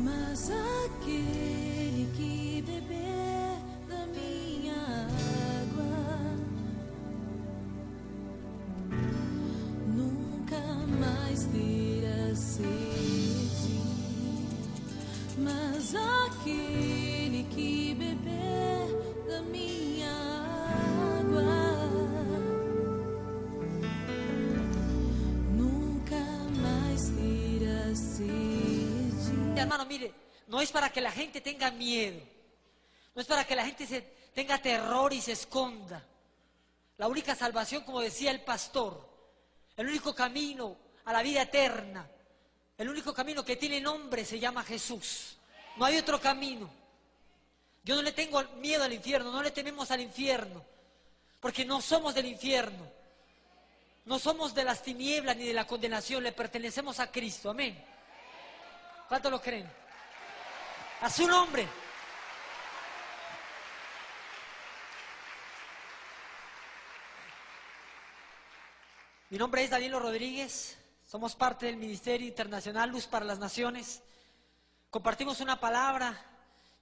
Mas aquele que beber da minha água nunca mais terá sede. Mas aquele que beber da minha água nunca más terá sede. Hermano, mire, no es para que la gente tenga miedo, no es para que la gente tenga terror y se esconda. La única salvación, como decía el pastor, el único camino a la vida eterna, el único camino que tiene nombre se llama Jesús. No hay otro camino. Yo no le tengo miedo al infierno, no le tememos al infierno, porque no somos del infierno, no somos de las tinieblas ni de la condenación, le pertenecemos a Cristo, amén. ¿Cuántos lo creen? A su nombre. Mi nombre es Danilo Rodríguez, somos parte del Ministerio Internacional Luz para las Naciones. Compartimos una palabra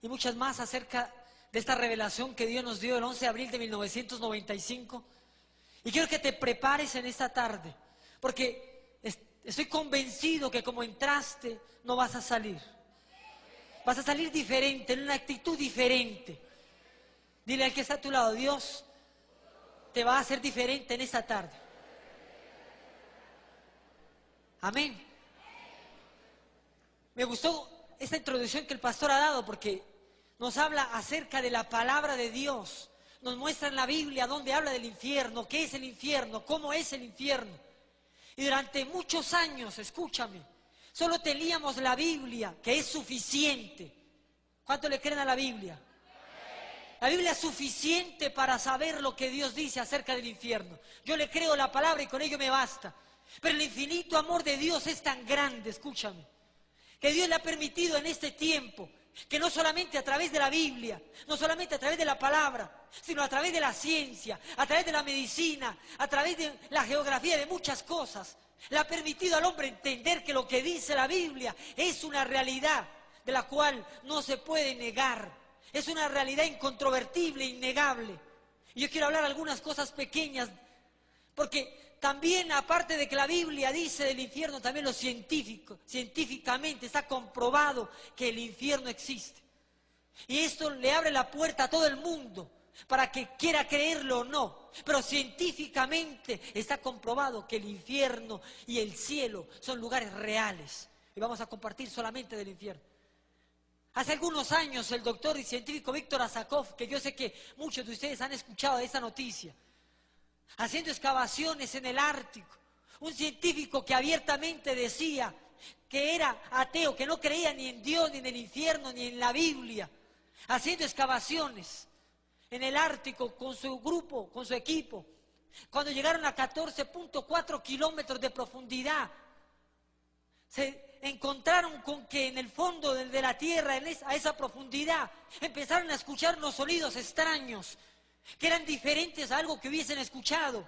y muchas más acerca de esta revelación que Dios nos dio el 11 de abril de 1995. Y quiero que te prepares en esta tarde, porque estoy convencido que como entraste no vas a salir. Vas a salir diferente, en una actitud diferente. Dile al que está a tu lado, Dios te va a hacer diferente en esta tarde. Amén. Me gustó esta introducción que el pastor ha dado porque nos habla acerca de la palabra de Dios. Nos muestra en la Biblia dónde habla del infierno, qué es el infierno, cómo es el infierno. Y durante muchos años, escúchame, solo teníamos la Biblia, que es suficiente. ¿Cuánto le creen a la Biblia? La Biblia es suficiente para saber lo que Dios dice acerca del infierno. Yo le creo la palabra y con ello me basta. Pero el infinito amor de Dios es tan grande, escúchame, que Dios le ha permitido en este tiempo que no solamente a través de la Biblia, no solamente a través de la palabra, sino a través de la ciencia, a través de la medicina, a través de la geografía, de muchas cosas, le ha permitido al hombre entender que lo que dice la Biblia es una realidad de la cual no se puede negar, es una realidad incontrovertible, innegable. Y yo quiero hablar algunas cosas pequeñas, porque también, aparte de que la Biblia dice del infierno, también lo científicamente está comprobado que el infierno existe. Y esto le abre la puerta a todo el mundo, para que quiera creerlo o no. Pero científicamente está comprobado que el infierno y el cielo son lugares reales. Y vamos a compartir solamente del infierno. Hace algunos años el doctor y científico Víctor Asakoff, que yo sé que muchos de ustedes han escuchado de esta noticia, haciendo excavaciones en el Ártico, un científico que abiertamente decía que era ateo, que no creía ni en Dios, ni en el infierno, ni en la Biblia, haciendo excavaciones en el Ártico con su grupo, con su equipo. Cuando llegaron a 14.4 kilómetros de profundidad, se encontraron con que en el fondo de la tierra, a esa profundidad, empezaron a escuchar unos sonidos extraños, que eran diferentes a algo que hubiesen escuchado.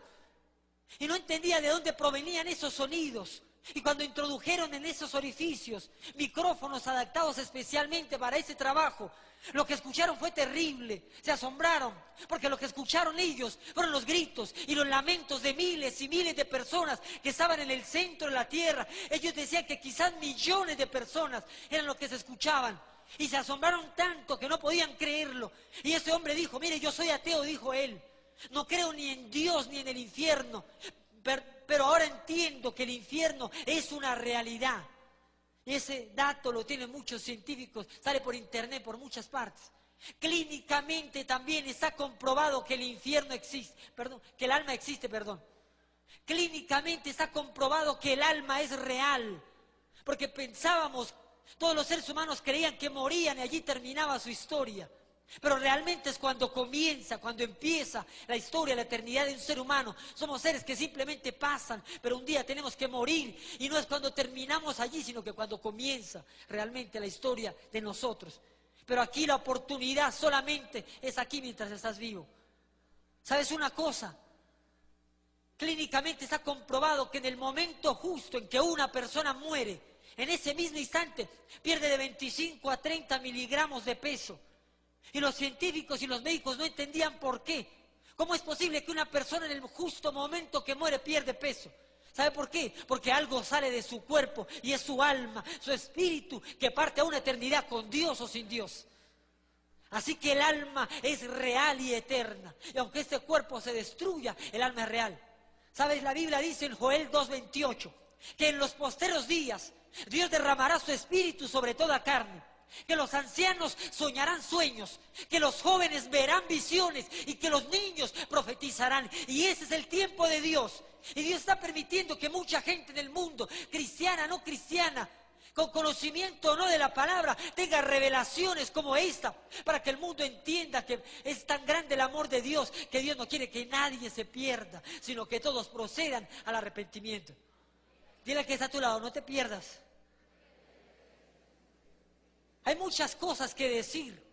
Y no entendía de dónde provenían esos sonidos. Y cuando introdujeron en esos orificios micrófonos adaptados especialmente para ese trabajo, lo que escucharon fue terrible. Se asombraron, porque lo que escucharon ellos fueron los gritos y los lamentos de miles y miles de personas que estaban en el centro de la tierra. Ellos decían que quizás millones de personas eran los que se escuchaban. Y se asombraron tanto que no podían creerlo. Y ese hombre dijo, mire, yo soy ateo, dijo él. No creo ni en Dios ni en el infierno. Pero ahora entiendo que el infierno es una realidad. Y ese dato lo tienen muchos científicos, sale por internet, por muchas partes. Clínicamente también está comprobado que el infierno existe, que el alma existe, Clínicamente está comprobado que el alma es real. Porque pensábamos, todos los seres humanos creían que morían y allí terminaba su historia. Pero realmente es cuando comienza, cuando empieza la historia, la eternidad de un ser humano. Somos seres que simplemente pasan, pero un día tenemos que morir. Y no es cuando terminamos allí, sino que cuando comienza realmente la historia de nosotros. Pero aquí la oportunidad solamente es aquí mientras estás vivo. ¿Sabes una cosa? Clínicamente está comprobado que en el momento justo en que una persona muere, en ese mismo instante pierde de 25 a 30 miligramos de peso. Y los científicos y los médicos no entendían por qué. ¿Cómo es posible que una persona en el justo momento que muere pierde peso? ¿Sabe por qué? Porque algo sale de su cuerpo y es su alma, su espíritu, que parte a una eternidad con Dios o sin Dios. Así que el alma es real y eterna. Y aunque este cuerpo se destruya, el alma es real. ¿Sabes? La Biblia dice en Joel 2:28 que en los posteros días Dios derramará su espíritu sobre toda carne. Que los ancianos soñarán sueños, que los jóvenes verán visiones y que los niños profetizarán. Y ese es el tiempo de Dios. Y Dios está permitiendo que mucha gente en el mundo, cristiana, no cristiana, con conocimiento o no de la palabra, tenga revelaciones como esta, para que el mundo entienda que es tan grande el amor de Dios, que Dios no quiere que nadie se pierda, sino que todos procedan al arrepentimiento. Dile al que está a tu lado, no te pierdas. Hay muchas cosas que decir.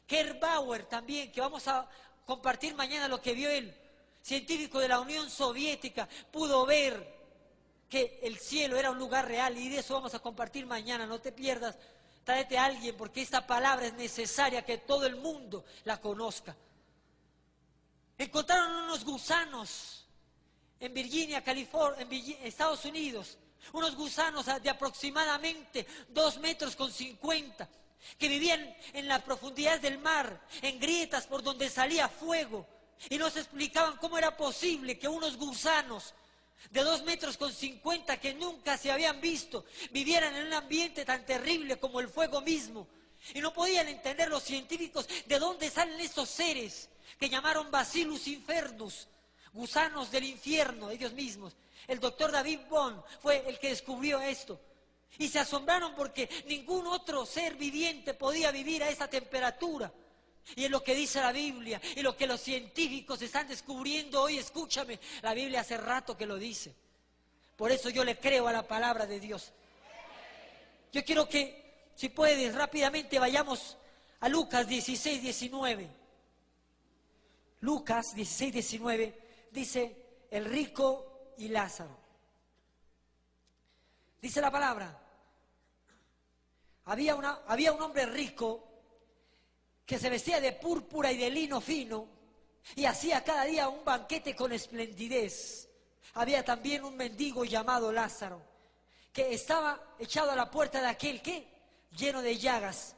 Kurt Bauer también, que vamos a compartir mañana lo que vio él, científico de la Unión Soviética, pudo ver que el cielo era un lugar real, y de eso vamos a compartir mañana. No te pierdas, tráete a alguien, porque esta palabra es necesaria que todo el mundo la conozca. Encontraron unos gusanos en Virginia, California, en Estados Unidos, unos gusanos de aproximadamente 2,50 metros, que vivían en las profundidades del mar, en grietas por donde salía fuego, y nos explicaban cómo era posible que unos gusanos de 2,50 metros que nunca se habían visto vivieran en un ambiente tan terrible como el fuego mismo. Y no podían entender los científicos de dónde salen estos seres que llamaron Bacillus infernus, gusanos del infierno, ellos mismos. El doctor David Bohm fue el que descubrió esto. Y se asombraron porque ningún otro ser viviente podía vivir a esa temperatura. Y es lo que dice la Biblia, y lo que los científicos están descubriendo hoy. Escúchame, la Biblia hace rato que lo dice. Por eso yo le creo a la palabra de Dios. Yo quiero que, si puedes, rápidamente vayamos a Lucas 16:19. Lucas 16:19 dice, el rico y Lázaro. Dice la palabra, había un hombre rico que se vestía de púrpura y de lino fino y hacía cada día un banquete con esplendidez. Había también un mendigo llamado Lázaro, que estaba echado a la puerta de aquel que, lleno de llagas,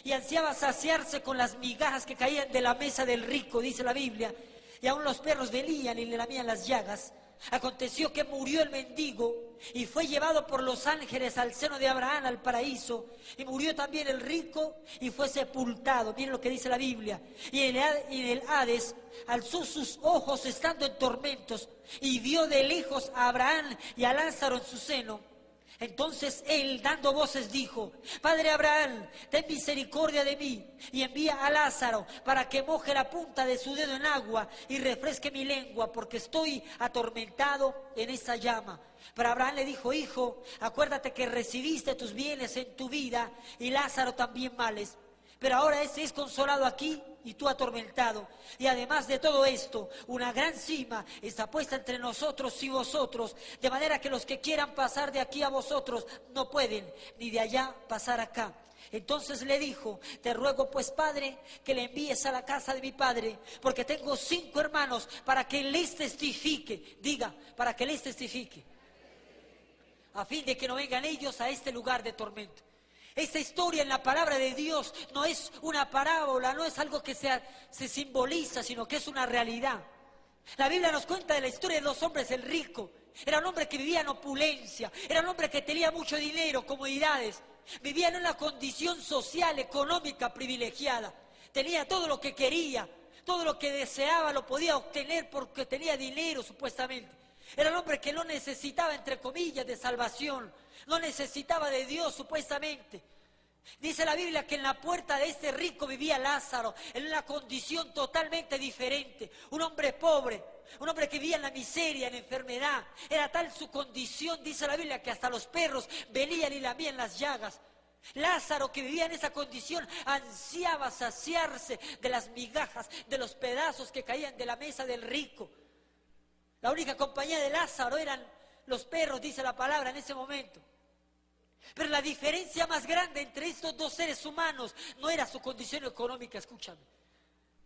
y ansiaba saciarse con las migajas que caían de la mesa del rico, dice la Biblia, y aún los perros venían y le lamían las llagas. Aconteció que murió el mendigo y fue llevado por los ángeles al seno de Abraham, al paraíso, y murió también el rico y fue sepultado. Miren lo que dice la Biblia. Y en el Hades alzó sus ojos estando en tormentos y vio de lejos a Abraham y a Lázaro en su seno. Entonces él, dando voces, dijo, Padre Abraham, ten misericordia de mí y envía a Lázaro para que moje la punta de su dedo en agua y refresque mi lengua, porque estoy atormentado en esa llama. Pero Abraham le dijo, hijo, acuérdate que recibiste tus bienes en tu vida y Lázaro también males. Pero ahora ese es consolado aquí y tú atormentado. Y además de todo esto, una gran cima está puesta entre nosotros y vosotros, de manera que los que quieran pasar de aquí a vosotros no pueden, ni de allá pasar acá. Entonces le dijo, te ruego pues, Padre, que le envíes a la casa de mi padre, porque tengo 5 hermanos, para que les testifique. Diga, para que les testifique, a fin de que no vengan ellos a este lugar de tormento. Esta historia en la palabra de Dios no es una parábola, no es algo que se simboliza, sino que es una realidad. La Biblia nos cuenta de la historia de 2 hombres, el rico. Era un hombre que vivía en opulencia, era un hombre que tenía mucho dinero, comodidades. Vivía en una condición social, económica, privilegiada. Tenía todo lo que quería, todo lo que deseaba lo podía obtener porque tenía dinero, supuestamente. Era un hombre que no necesitaba, entre comillas, de salvación. No necesitaba de Dios, supuestamente. Dice la Biblia que en la puerta de este rico vivía Lázaro, en una condición totalmente diferente. Un hombre pobre, un hombre que vivía en la miseria, en la enfermedad. Era tal su condición, dice la Biblia, que hasta los perros venían y lamían las llagas. Lázaro, que vivía en esa condición, ansiaba saciarse de las migajas, de los pedazos que caían de la mesa del rico. La única compañía de Lázaro eran los perros, dice la palabra en ese momento. Pero la diferencia más grande entre estos dos seres humanos no era su condición económica, escúchame.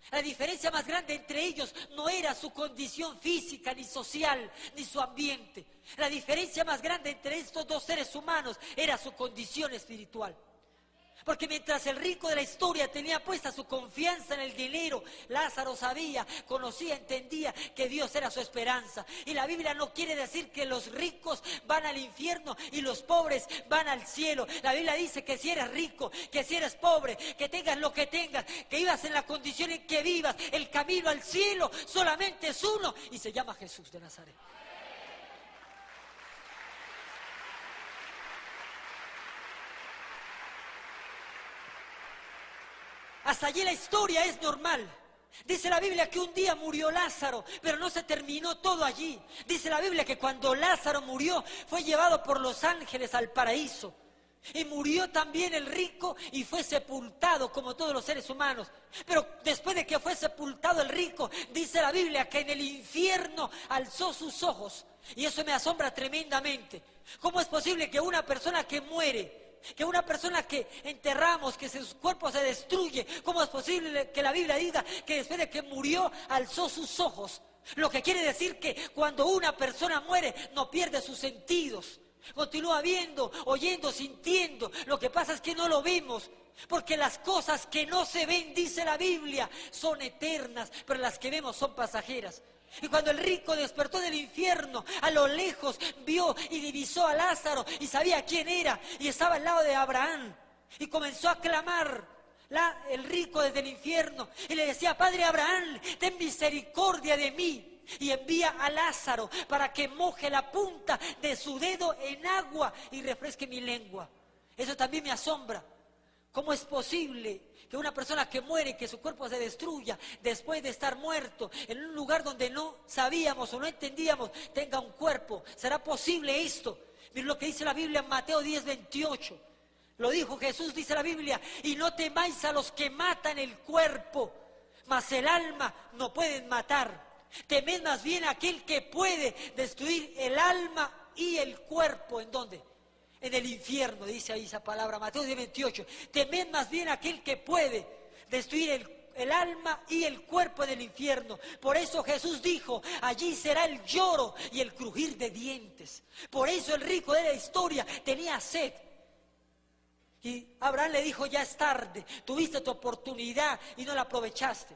La diferencia más grande entre ellos no era su condición física, ni social, ni su ambiente. La diferencia más grande entre estos dos seres humanos era su condición espiritual. Porque mientras el rico de la historia tenía puesta su confianza en el dinero, Lázaro sabía, conocía, entendía que Dios era su esperanza. Y la Biblia no quiere decir que los ricos van al infierno y los pobres van al cielo. La Biblia dice que si eres rico, que si eres pobre, que tengas lo que tengas, que vivas en la condición en que vivas, el camino al cielo solamente es uno y se llama Jesús de Nazaret. Hasta allí la historia es normal. Dice la Biblia que un día murió Lázaro, pero no se terminó todo allí. Dice la Biblia que cuando Lázaro murió, fue llevado por los ángeles al paraíso. Y murió también el rico y fue sepultado como todos los seres humanos. Pero después de que fue sepultado el rico, dice la Biblia que en el infierno alzó sus ojos. Y eso me asombra tremendamente. ¿Cómo es posible que una persona que muere, que una persona que enterramos, que su cuerpo se destruye, cómo es posible que la Biblia diga que después de que murió alzó sus ojos? Lo que quiere decir que cuando una persona muere no pierde sus sentidos, continúa viendo, oyendo, sintiendo. Lo que pasa es que no lo vemos, porque las cosas que no se ven, dice la Biblia, son eternas, pero las que vemos son pasajeras. Y cuando el rico despertó del infierno, a lo lejos vio y divisó a Lázaro y sabía quién era, y estaba al lado de Abraham, y comenzó a clamar el rico desde el infierno y le decía: Padre Abraham, ten misericordia de mí y envía a Lázaro para que moje la punta de su dedo en agua y refresque mi lengua. Eso también me asombra. ¿Cómo es posible que una persona que muere, que su cuerpo se destruya después de estar muerto, en un lugar donde no sabíamos o no entendíamos, tenga un cuerpo? ¿Será posible esto? Miren lo que dice la Biblia en Mateo 10:28. Lo dijo Jesús, dice la Biblia: y no temáis a los que matan el cuerpo, mas el alma no pueden matar. Temed más bien a aquel que puede destruir el alma y el cuerpo. ¿En dónde? En el infierno, dice ahí esa palabra, Mateo 10:28. Temed más bien a aquel que puede destruir el alma y el cuerpo en el infierno. Por eso Jesús dijo: allí será el lloro y el crujir de dientes. Por eso el rico de la historia tenía sed. Y Abraham le dijo: ya es tarde, tuviste tu oportunidad y no la aprovechaste.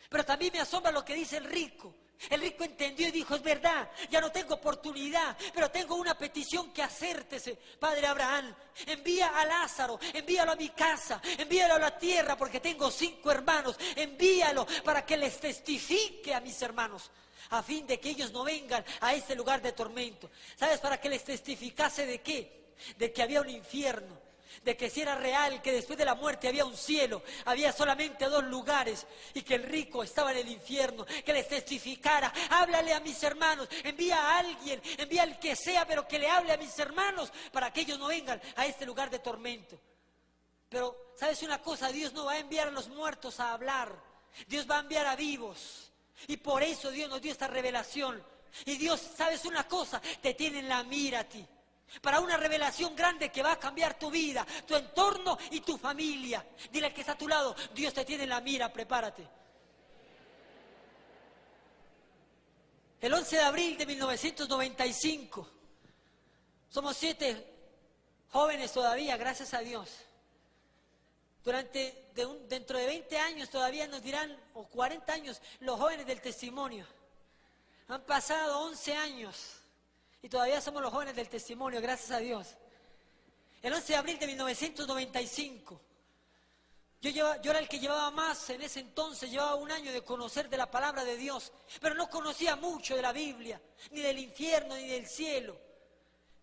Pero también me asombra lo que dice el rico. El rico entendió y dijo: es verdad, ya no tengo oportunidad, pero tengo una petición que hacerte, Padre Abraham. Envía a Lázaro, envíalo a mi casa, envíalo a la tierra, porque tengo 5 hermanos. Envíalo para que les testifique a mis hermanos, a fin de que ellos no vengan a este lugar de tormento. ¿Sabes? Para que les testificase ¿de qué? De que había un infierno, de que si era real, que después de la muerte había un cielo, había solamente 2 lugares, y que el rico estaba en el infierno. Que les testificara: háblale a mis hermanos, envía a alguien, envía al que sea, pero que le hable a mis hermanos para que ellos no vengan a este lugar de tormento. Pero, ¿sabes una cosa? Dios no va a enviar a los muertos a hablar, Dios va a enviar a vivos. Y por eso Dios nos dio esta revelación. Y Dios, ¿sabes una cosa? Te tiene en la mira a ti, para una revelación grande que va a cambiar tu vida, tu entorno y tu familia. Dile al que está a tu lado: Dios te tiene en la mira, prepárate. El 11 de abril de 1995, somos 7 jóvenes todavía, gracias a Dios. Dentro de 20 años todavía nos dirán, o 40 años, los jóvenes del testimonio. Han pasado 11 años. Y todavía somos los jóvenes del testimonio, gracias a Dios. El 11 de abril de 1995, yo era el que llevaba más en ese entonces, llevaba 1 año de conocer de la palabra de Dios, pero no conocía mucho de la Biblia, ni del infierno, ni del cielo.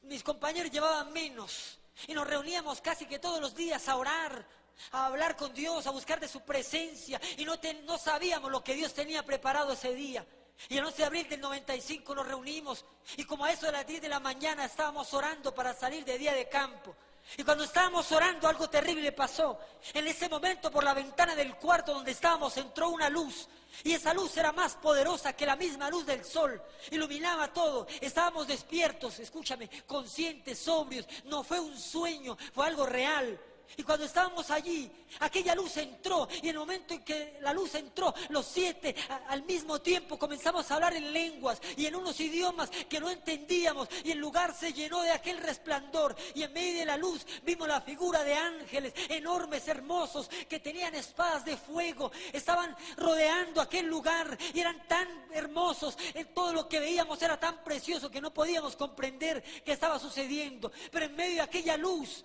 Mis compañeros llevaban menos, y nos reuníamos casi que todos los días a orar, a hablar con Dios, a buscar de su presencia, y no sabíamos lo que Dios tenía preparado ese día. Y el 11 de abril del 95 nos reunimos, y como a eso de las 10 de la mañana estábamos orando para salir de día de campo. Y cuando estábamos orando, algo terrible pasó. En ese momento, por la ventana del cuarto donde estábamos, entró una luz. Y esa luz era más poderosa que la misma luz del sol. Iluminaba todo. Estábamos despiertos, escúchame, conscientes, sobrios. No fue un sueño, fue algo real. Y cuando estábamos allí, aquella luz entró, y en el momento en que la luz entró, los 7 al mismo tiempo comenzamos a hablar en lenguas y en unos idiomas que no entendíamos, y el lugar se llenó de aquel resplandor, y en medio de la luz vimos la figura de ángeles enormes, hermosos, que tenían espadas de fuego, estaban rodeando aquel lugar y eran tan hermosos, todo lo que veíamos era tan precioso que no podíamos comprender qué estaba sucediendo, pero en medio de aquella luz,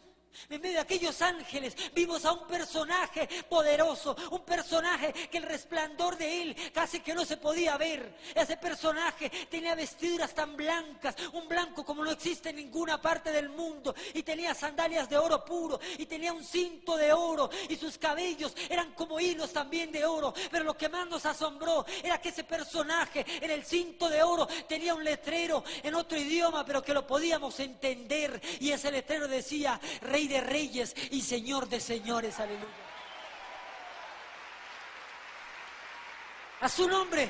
en medio de aquellos ángeles, vimos a un personaje poderoso, un personaje que el resplandor de él casi que no se podía ver. Ese personaje tenía vestiduras tan blancas, un blanco como no existe en ninguna parte del mundo, y tenía sandalias de oro puro, y tenía un cinto de oro, y sus cabellos eran como hilos también de oro. Pero lo que más nos asombró era que ese personaje en el cinto de oro tenía un letrero en otro idioma, pero que lo podíamos entender, y ese letrero decía: Rey de Reyes y Señor de Señores. Aleluya. A su nombre.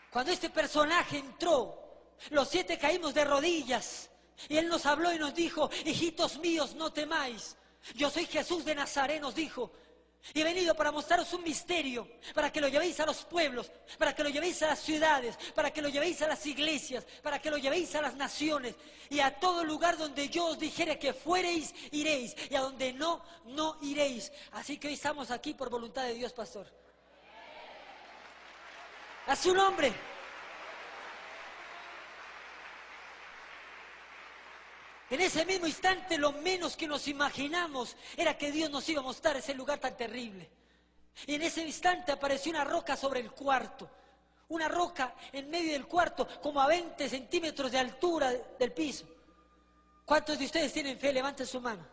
Cuando este personaje entró, los 7 caímos de rodillas, y él nos habló y nos dijo: hijitos míos, no temáis, yo soy Jesús de Nazaret, nos dijo. Y he venido para mostraros un misterio, para que lo llevéis a los pueblos, para que lo llevéis a las ciudades, para que lo llevéis a las iglesias, para que lo llevéis a las naciones, y a todo lugar donde yo os dijere que fuereis, iréis, y a donde no, no iréis. Así que hoy estamos aquí por voluntad de Dios, pastor. A su nombre. En ese mismo instante, lo menos que nos imaginamos era que Dios nos iba a mostrar ese lugar tan terrible. Y en ese instante apareció una roca sobre el cuarto. Una roca en medio del cuarto, como a 20 centímetros de altura del piso. ¿Cuántos de ustedes tienen fe? Levanten su mano.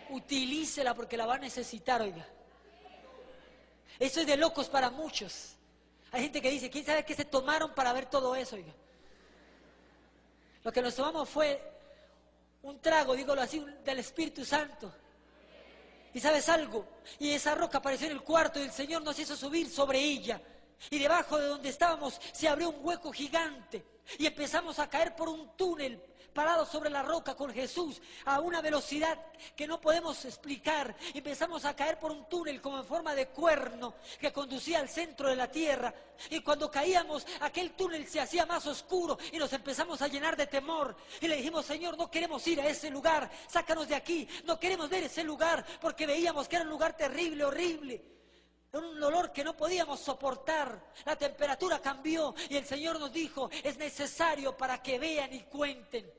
Utilícela porque la va a necesitar, oiga. Eso es de locos para muchos. Hay gente que dice: ¿quién sabe qué se tomaron para ver todo eso, oiga? Lo que nos tomamos fue un trago, dígalo así, del Espíritu Santo. ¿Y sabes algo? Y esa roca apareció en el cuarto, y el Señor nos hizo subir sobre ella. Y debajo de donde estábamos se abrió un hueco gigante, y empezamos a caer por un túnel parados sobre la roca con Jesús a una velocidad que no podemos explicar. Empezamos a caer por un túnel como en forma de cuerno que conducía al centro de la tierra, y cuando caíamos aquel túnel se hacía más oscuro y nos empezamos a llenar de temor, y le dijimos: Señor, no queremos ir a ese lugar, sácanos de aquí, no queremos ver ese lugar, porque veíamos que era un lugar terrible, horrible. Era un olor que no podíamos soportar. La temperatura cambió y el Señor nos dijo: es necesario para que vean y cuenten.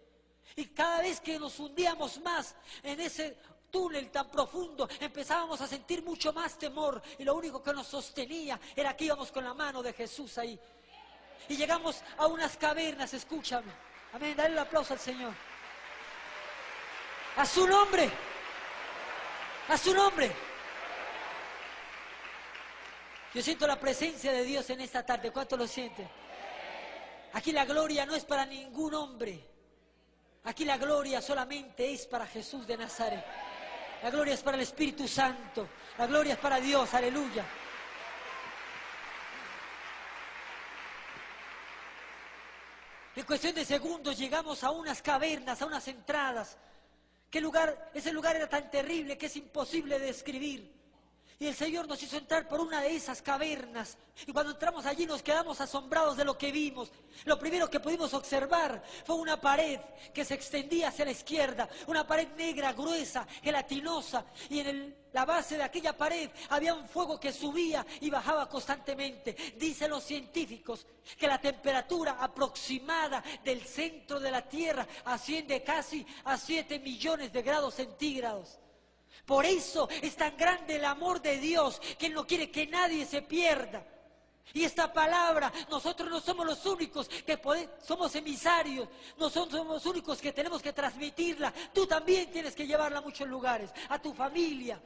Y cada vez que nos hundíamos más en ese túnel tan profundo, empezábamos a sentir mucho más temor, y lo único que nos sostenía era que íbamos con la mano de Jesús ahí. Y llegamos a unas cavernas, escúchame. Amén, dale el aplauso al Señor. A su nombre. A su nombre. Yo siento la presencia de Dios en esta tarde. ¿Cuánto lo sienten? Aquí la gloria no es para ningún hombre. Aquí la gloria solamente es para Jesús de Nazaret. La gloria es para el Espíritu Santo. La gloria es para Dios. Aleluya. En cuestión de segundos llegamos a unas cavernas, a unas entradas. ¿Qué lugar? Ese lugar era tan terrible que es imposible de describir. Y el Señor nos hizo entrar por una de esas cavernas. Y cuando entramos allí nos quedamos asombrados de lo que vimos. Lo primero que pudimos observar fue una pared que se extendía hacia la izquierda. Una pared negra, gruesa, gelatinosa. Y en la base de aquella pared había un fuego que subía y bajaba constantemente. Dicen los científicos que la temperatura aproximada del centro de la Tierra asciende casi a 7 millones de grados centígrados. Por eso es tan grande el amor de Dios, que Él no quiere que nadie se pierda. Y esta palabra, nosotros no somos los únicos que somos emisarios, no somos los únicos que tenemos que transmitirla. Tú también tienes que llevarla a muchos lugares, a tu familia.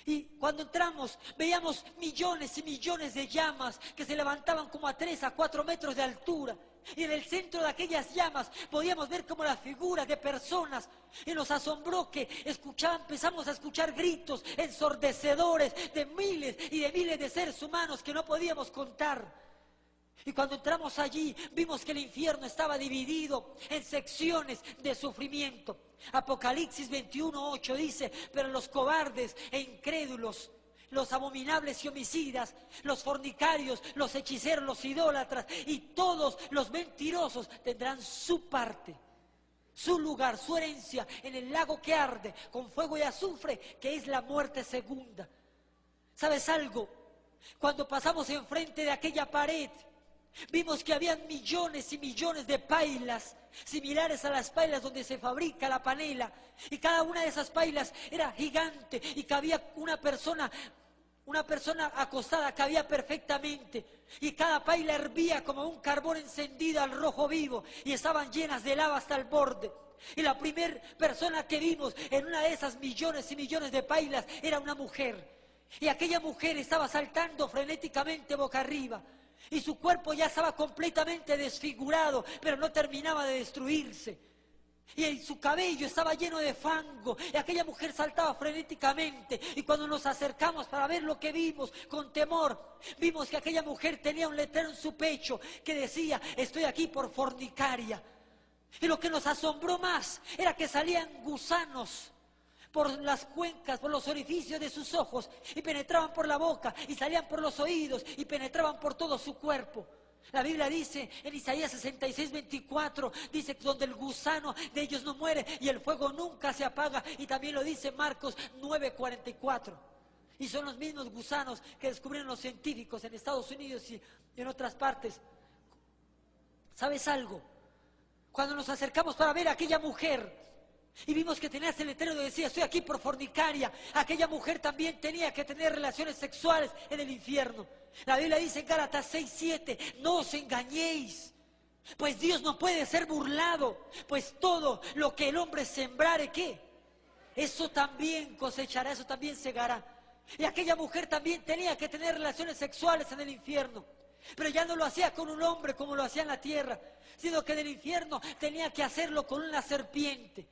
Y cuando entramos, veíamos millones y millones de llamas que se levantaban como a 3 a 4 metros de altura. Y en el centro de aquellas llamas podíamos ver como las figuras de personas. Y nos asombró que empezamos a escuchar gritos ensordecedores de miles y de miles de seres humanos que no podíamos contar. Y cuando entramos allí, vimos que el infierno estaba dividido en secciones de sufrimiento. Apocalipsis 21:8 dice: pero los cobardes e incrédulos, los abominables y homicidas, los fornicarios, los hechiceros, los idólatras y todos los mentirosos tendrán su parte, su lugar, su herencia en el lago que arde con fuego y azufre, que es la muerte segunda. ¿Sabes algo? Cuando pasamos enfrente de aquella pared, vimos que habían millones y millones de pailas, similares a las pailas donde se fabrica la panela, y cada una de esas pailas era gigante y cabía una persona acostada, cabía perfectamente, y cada paila hervía como un carbón encendido al rojo vivo, y estaban llenas de lava hasta el borde. Y la primera persona que vimos en una de esas millones y millones de pailas era una mujer, y aquella mujer estaba saltando frenéticamente boca arriba, y su cuerpo ya estaba completamente desfigurado, pero no terminaba de destruirse. Y su cabello estaba lleno de fango, y aquella mujer saltaba frenéticamente. Y cuando nos acercamos para ver lo que vimos con temor, vimos que aquella mujer tenía un letrero en su pecho que decía: estoy aquí por fornicaria. Y lo que nos asombró más era que salían gusanos por las cuencas, por los orificios de sus ojos, y penetraban por la boca, y salían por los oídos, y penetraban por todo su cuerpo. La Biblia dice en Isaías 66:24, dice: donde el gusano de ellos no muere y el fuego nunca se apaga. Y también lo dice Marcos 9:44. Y son los mismos gusanos que descubrieron los científicos en Estados Unidos y en otras partes. ¿Sabes algo? Cuando nos acercamos para ver a aquella mujer y vimos que tenía ese letrero que decía: estoy aquí por fornicaria, aquella mujer también tenía que tener relaciones sexuales en el infierno. La Biblia dice en Gálatas 6:7: no os engañéis, pues Dios no puede ser burlado, pues todo lo que el hombre sembrare, ¿qué? Eso también cosechará, eso también segará. Y aquella mujer también tenía que tener relaciones sexuales en el infierno, pero ya no lo hacía con un hombre como lo hacía en la tierra, sino que en el infierno tenía que hacerlo con una serpiente.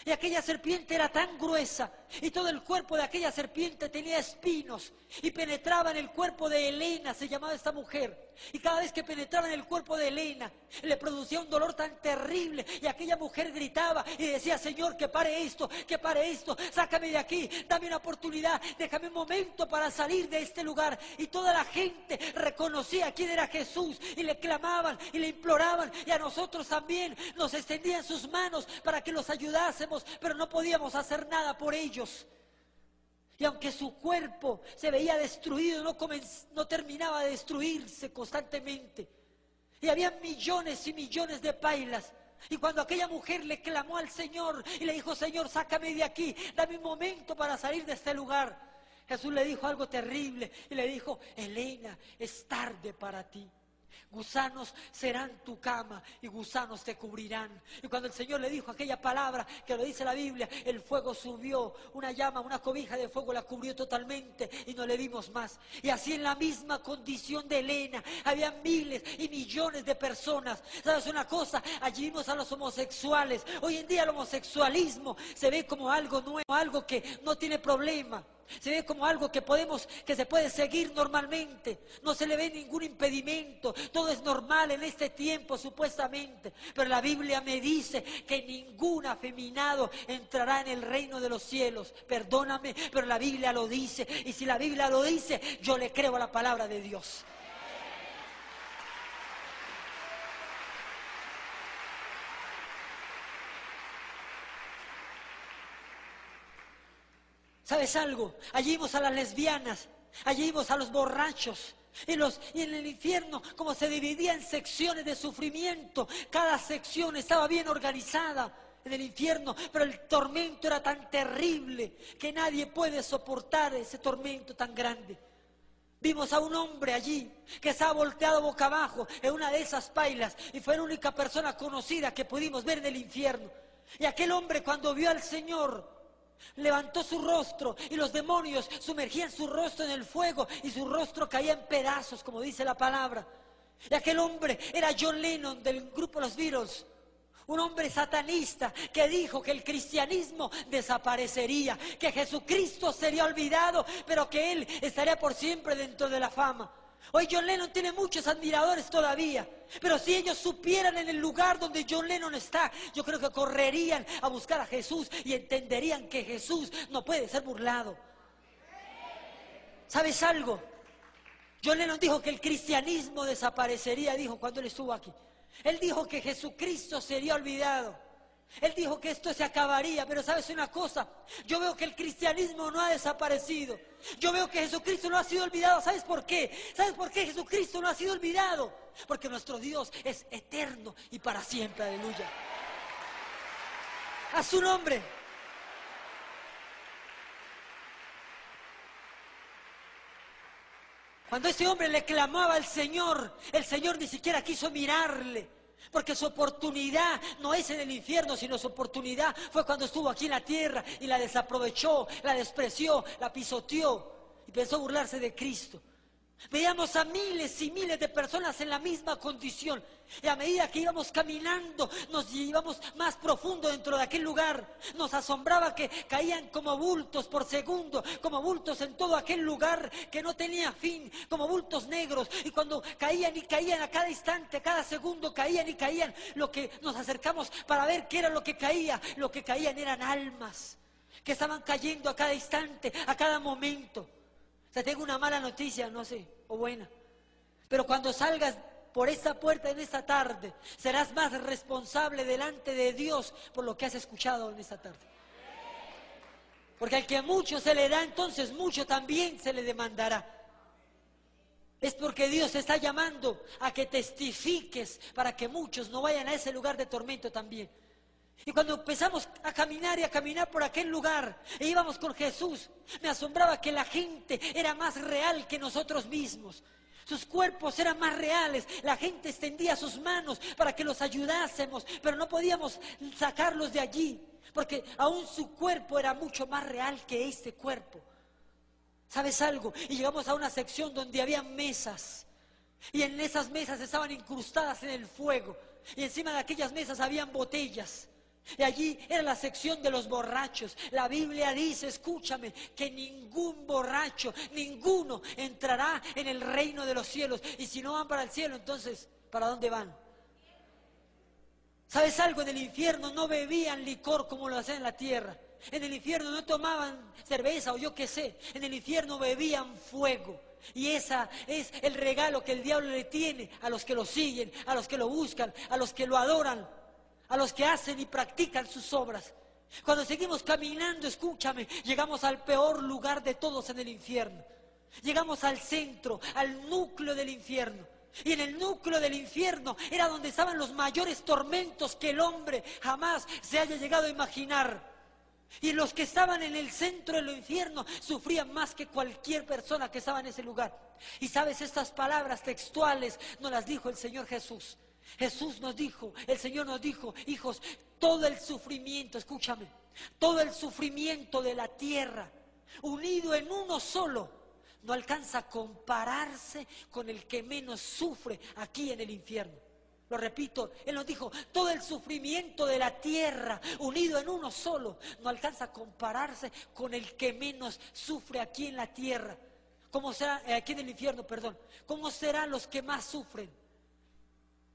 Y aquella serpiente era tan gruesa, y todo el cuerpo de aquella serpiente tenía espinos, y penetraba en el cuerpo de Helena, se llamaba esta mujer, y cada vez que penetraba en el cuerpo de Helena, le producía un dolor tan terrible, y aquella mujer gritaba y decía: Señor, que pare esto, sácame de aquí, dame una oportunidad, déjame un momento para salir de este lugar. Y toda la gente reconocía quién era Jesús, y le clamaban y le imploraban, y a nosotros también nos extendían sus manos para que los ayudásemos, pero no podíamos hacer nada por ellos. Y aunque su cuerpo se veía destruido, no terminaba de destruirse constantemente. Y había millones y millones de pailas. Y cuando aquella mujer le clamó al Señor y le dijo: Señor, sácame de aquí, dame un momento para salir de este lugar, Jesús le dijo algo terrible y le dijo: Helena, es tarde para ti. Gusanos serán tu cama y gusanos te cubrirán. Y cuando el Señor le dijo aquella palabra, que lo dice la Biblia, el fuego subió, una llama, una cobija de fuego la cubrió totalmente y no le vimos más. Y así, en la misma condición de Helena, había miles y millones de personas. ¿Sabes una cosa? Allí vimos a los homosexuales. Hoy en día el homosexualismo se ve como algo nuevo, algo que no tiene problema. Se ve como algo que se puede seguir normalmente. No se le ve ningún impedimento. Todo es normal en este tiempo, supuestamente. Pero la Biblia me dice que ningún afeminado entrará en el reino de los cielos. Perdóname, pero la Biblia lo dice. Y si la Biblia lo dice, yo le creo a la palabra de Dios. ¿Sabes algo? Allí vimos a las lesbianas, allí vimos a los borrachos. Y en el infierno, como se dividía en secciones de sufrimiento, cada sección estaba bien organizada en el infierno, pero el tormento era tan terrible que nadie puede soportar ese tormento tan grande. Vimos a un hombre allí que estaba volteado boca abajo en una de esas pailas, y fue la única persona conocida que pudimos ver en el infierno. Y aquel hombre, cuando vio al Señor, levantó su rostro, y los demonios sumergían su rostro en el fuego y su rostro caía en pedazos, como dice la palabra. Y aquel hombre era John Lennon del grupo Los Beatles. Un hombre satanista que dijo que el cristianismo desaparecería, que Jesucristo sería olvidado, pero que Él estaría por siempre dentro de la fama. Hoy John Lennon tiene muchos admiradores todavía, pero si ellos supieran en el lugar donde John Lennon está, yo creo que correrían a buscar a Jesús y entenderían que Jesús no puede ser burlado. ¿Sabes algo? John Lennon dijo que el cristianismo desaparecería, dijo cuando él estuvo aquí. Él dijo que Jesucristo sería olvidado. Él dijo que esto se acabaría, pero ¿sabes una cosa? Yo veo que el cristianismo no ha desaparecido. Yo veo que Jesucristo no ha sido olvidado. ¿Sabes por qué? ¿Sabes por qué Jesucristo no ha sido olvidado? Porque nuestro Dios es eterno y para siempre, aleluya. A su nombre. Cuando este hombre le clamaba al Señor, el Señor ni siquiera quiso mirarle, porque su oportunidad no es en el infierno, sino su oportunidad fue cuando estuvo aquí en la tierra y la desaprovechó, la despreció, la pisoteó y pensó burlarse de Cristo. Veíamos a miles y miles de personas en la misma condición. Y a medida que íbamos caminando, nos íbamos más profundo dentro de aquel lugar. Nos asombraba que caían como bultos por segundo, como bultos en todo aquel lugar que no tenía fin, como bultos negros. Y cuando caían y caían a cada instante, a cada segundo, caían y caían, lo que nos acercamos para ver qué era lo que caían eran almas que estaban cayendo a cada instante, a cada momento. O sea, tengo una mala noticia, no sé, o buena. Pero cuando salgas por esa puerta en esta tarde, serás más responsable delante de Dios por lo que has escuchado en esta tarde. Porque al que mucho se le da, entonces mucho también se le demandará. Es porque Dios te está llamando a que testifiques para que muchos no vayan a ese lugar de tormento también. Y cuando empezamos a caminar y a caminar por aquel lugar e íbamos con Jesús, me asombraba que la gente era más real que nosotros mismos. Sus cuerpos eran más reales, la gente extendía sus manos para que los ayudásemos, pero no podíamos sacarlos de allí, porque aún su cuerpo era mucho más real que este cuerpo. ¿Sabes algo? Y llegamos a una sección donde había mesas, y en esas mesas estaban incrustadas en el fuego, y encima de aquellas mesas habían botellas. Y allí era la sección de los borrachos. La Biblia dice, escúchame, que ningún borracho, ninguno entrará en el reino de los cielos. Y si no van para el cielo, entonces, ¿para dónde van? ¿Sabes algo? En el infierno no bebían licor como lo hacían en la tierra. En el infierno no tomaban cerveza o yo qué sé. En el infierno bebían fuego. Y ese es el regalo que el diablo le tiene a los que lo siguen, a los que lo buscan, a los que lo adoran, a los que hacen y practican sus obras. Cuando seguimos caminando, escúchame, llegamos al peor lugar de todos en el infierno. Llegamos al centro, al núcleo del infierno. Y en el núcleo del infierno era donde estaban los mayores tormentos que el hombre jamás se haya llegado a imaginar. Y los que estaban en el centro del infierno sufrían más que cualquier persona que estaba en ese lugar. Y sabes, estas palabras textuales nos las dijo el Señor Jesús. Jesús nos dijo, el Señor nos dijo, hijos, todo el sufrimiento, escúchame, todo el sufrimiento de la tierra, unido en uno solo, no alcanza a compararse con el que menos sufre aquí en el infierno. Lo repito, Él nos dijo, todo el sufrimiento de la tierra, unido en uno solo, no alcanza a compararse con el que menos sufre aquí en la tierra. ¿Cómo será, aquí en el infierno, perdón? ¿Cómo serán los que más sufren?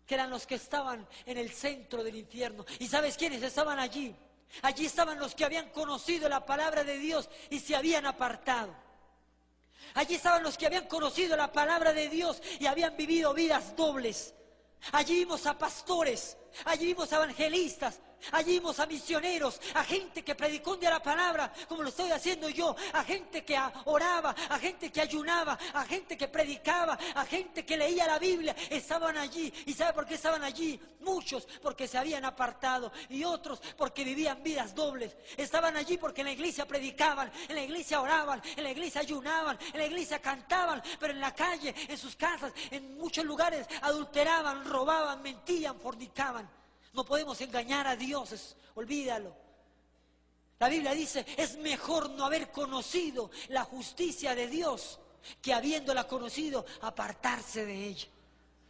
Que eran los que estaban en el centro del infierno. ¿Y sabes quiénes estaban allí? Allí estaban los que habían conocido la palabra de Dios y se habían apartado. Allí estaban los que habían conocido la palabra de Dios y habían vivido vidas dobles. Allí vimos a pastores, allí vimos a evangelistas, allí vimos a misioneros, a gente que predicó un día la palabra, como lo estoy haciendo yo, a gente que oraba, a gente que ayunaba, a gente que predicaba, a gente que leía la Biblia. Estaban allí. ¿Y sabe por qué estaban allí? Muchos porque se habían apartado y otros porque vivían vidas dobles. Estaban allí porque en la iglesia predicaban, en la iglesia oraban, en la iglesia ayunaban, en la iglesia cantaban, pero en la calle, en sus casas, en muchos lugares adulteraban, robaban, mentían, fornicaban. No podemos engañar a Dios, olvídalo. La Biblia dice, es mejor no haber conocido la justicia de Dios que habiéndola conocido, apartarse de ella.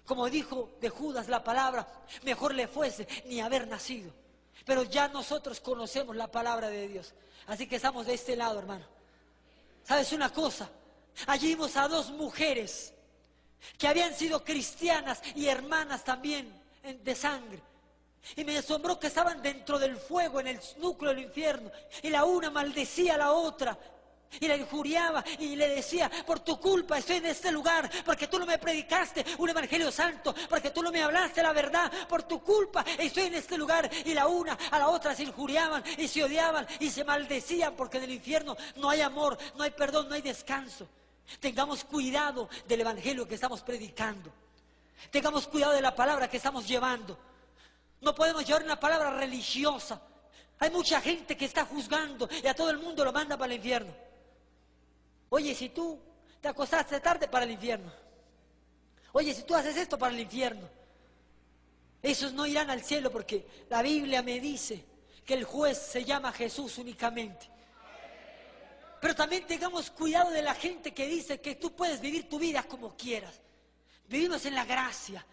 Como dijo de Judas la palabra, mejor le fuese ni haber nacido. Pero ya nosotros conocemos la palabra de Dios. Así que estamos de este lado, hermano. ¿Sabes una cosa? Allí vimos a dos mujeres que habían sido cristianas y hermanas también de sangre. Y me asombró que estaban dentro del fuego, en el núcleo del infierno. Y la una maldecía a la otra. Y la injuriaba y le decía: por tu culpa estoy en este lugar, porque tú no me predicaste un evangelio santo, porque tú no me hablaste la verdad, por tu culpa estoy en este lugar. Y la una a la otra se injuriaban y se odiaban y se maldecían, porque en el infierno no hay amor, no hay perdón, no hay descanso. Tengamos cuidado del evangelio que estamos predicando. Tengamos cuidado de la palabra que estamos llevando. No podemos llevar una palabra religiosa. Hay mucha gente que está juzgando y a todo el mundo lo manda para el infierno. Oye, si tú te acostaste tarde, para el infierno. Oye, si tú haces esto, para el infierno. Esos no irán al cielo, porque la Biblia me dice que el juez se llama Jesús únicamente. Pero también tengamos cuidado de la gente que dice que tú puedes vivir tu vida como quieras. Vivimos en la gracia.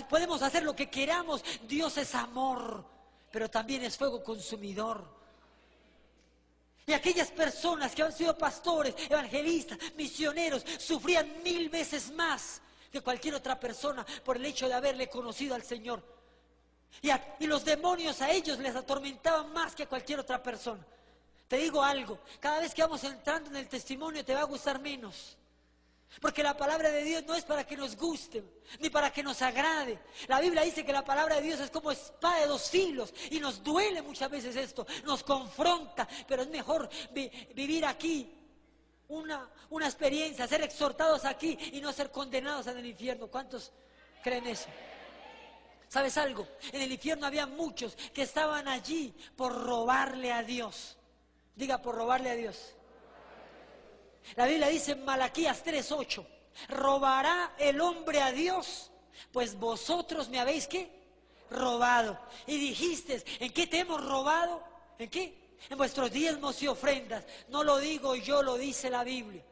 Podemos hacer lo que queramos. Dios es amor, pero también es fuego consumidor. Y aquellas personas que han sido pastores, evangelistas, misioneros, sufrían 1000 veces más que cualquier otra persona por el hecho de haberle conocido al Señor. Y los demonios a ellos les atormentaban más que a cualquier otra persona. Te digo algo, cada vez que vamos entrando en el testimonio te va a gustar menos. Porque la palabra de Dios no es para que nos guste, ni para que nos agrade. La Biblia dice que la palabra de Dios es como espada de 2 filos. Y nos duele muchas veces esto, nos confronta. Pero es mejor vivir aquí una experiencia, ser exhortados aquí y no ser condenados en el infierno. ¿Cuántos creen eso? ¿Sabes algo? En el infierno había muchos que estaban allí por robarle a Dios. Diga, por robarle a Dios. La Biblia dice en Malaquías 3:8: robará el hombre a Dios, pues vosotros me habéis ¿qué? Robado. Y dijiste: ¿en qué te hemos robado? ¿En qué? En vuestros diezmos y ofrendas. No lo digo yo, lo dice la Biblia.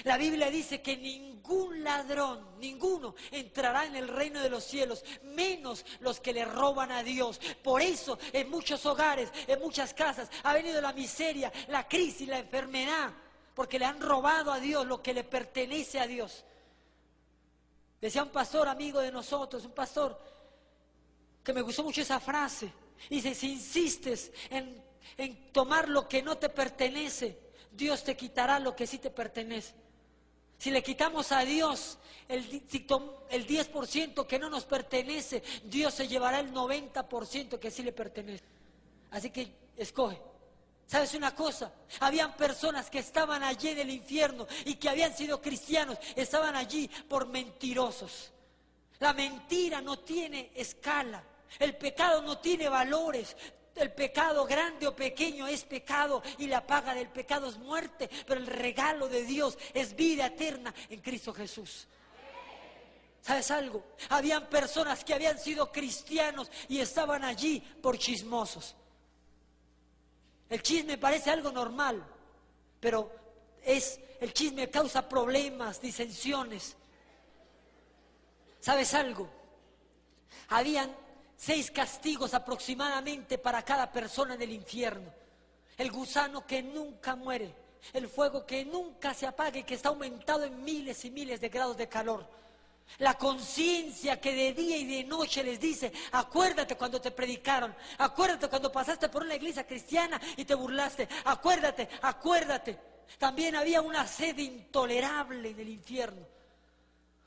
La Biblia dice que ningún ladrón, ninguno, entrará en el reino de los cielos, menos los que le roban a Dios. Por eso en muchos hogares, en muchas casas, ha venido la miseria, la crisis, la enfermedad. Porque le han robado a Dios lo que le pertenece a Dios. Decía un pastor amigo de nosotros, un pastor que me gustó mucho esa frase. Dice: si insistes en tomar lo que no te pertenece, Dios te quitará lo que sí te pertenece. Si le quitamos a Dios el 10% que no nos pertenece, Dios se llevará el 90% que sí le pertenece. Así que escoge. ¿Sabes una cosa? Habían personas que estaban allí en el infierno y que habían sido cristianos, estaban allí por mentirosos. La mentira no tiene escala, el pecado no tiene valores. El pecado, grande o pequeño, es pecado, y la paga del pecado es muerte, pero el regalo de Dios es vida eterna en Cristo Jesús. ¿Sabes algo? Habían personas que habían sido cristianos y estaban allí por chismosos. El chisme parece algo normal, pero el chisme causa problemas, disensiones. ¿Sabes algo? Habían 6 castigos aproximadamente para cada persona en el infierno. El gusano que nunca muere, el fuego que nunca se apaga y que está aumentado en miles y miles de grados de calor. La conciencia que de día y de noche les dice: acuérdate cuando te predicaron, acuérdate cuando pasaste por una iglesia cristiana y te burlaste, acuérdate, acuérdate. También había una sed intolerable en el infierno,